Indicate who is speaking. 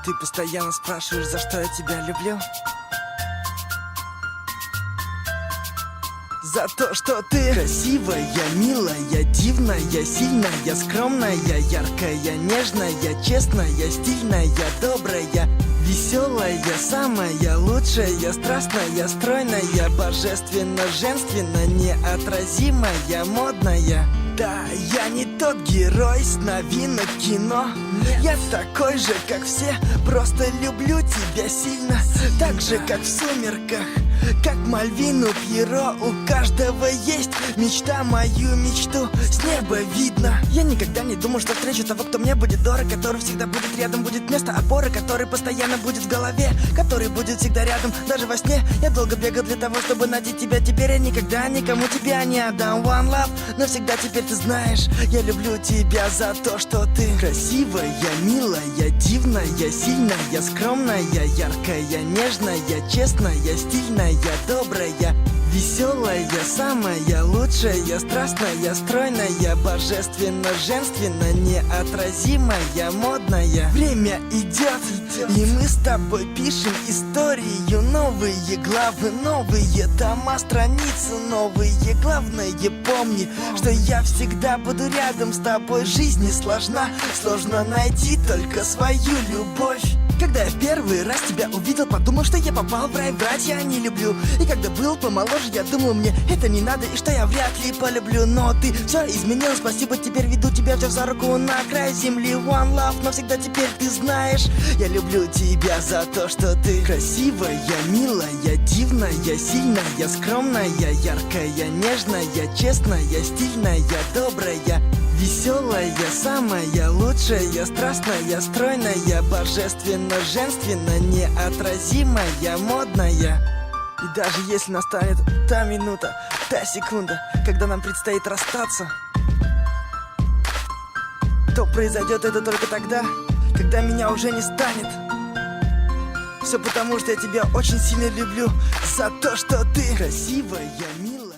Speaker 1: Ты постоянно спрашиваешь, за что я тебя люблю. За то, что ты красивая, милая, дивная, сильная, скромная, яркая, нежная, честная, стильная, добрая, веселая, самая лучшая, страстная, стройная, божественно, женственно, неотразимая, модная. Да, я не тот герой с новинок кино. Я такой же, как все, просто люблю тебя сильно. Так же, как в «Сумерках», как Мальвину Пьеро. У каждого есть мечта, мою мечту с неба видно. Я никогда не думал, что встречу того, кто мне будет дорог, который всегда будет рядом, будет место опоры, который постоянно будет в голове, который будет всегда рядом, даже во сне. Я долго бегал для того, чтобы найти тебя. Теперь я никогда никому тебя не отдам. One love, навсегда теперь ты знаешь, я люблю тебя за то, что ты красивая, милая, дивная, сильная, скромная, яркая, нежная, честная, стильная, добрая, веселая, самая лучшая, страстная, стройная, божественно, женственно, неотразимая, модная. Время идет, и мы с тобой пишем историю. Новые главы, новые тома, страницы новые. Главное, помни, что я всегда буду рядом с тобой. Жизнь не сложна, сложно найти только свою любовь. Когда я в первый раз тебя увидел, подумал, что я попал в рай, врать я не люблю. И когда был помоложе, я думал, мне это не надо, и что я вряд ли полюблю. Но ты все изменил, спасибо, теперь веду тебя, взяв за руку на край земли. One love, навсегда теперь ты знаешь, я люблю тебя за то, что ты красивая, милая, дивная, сильная, скромная, яркая, нежная, честная, стильная, добрая, веселая, самая лучшая, страстная, стройная, божественно, женственно, неотразимая, модная. И даже если настанет та минута, та секунда, когда нам предстоит расстаться, то произойдет это только тогда, когда меня уже не станет. Все потому, что я тебя очень сильно люблю за то, что ты красивая, милая.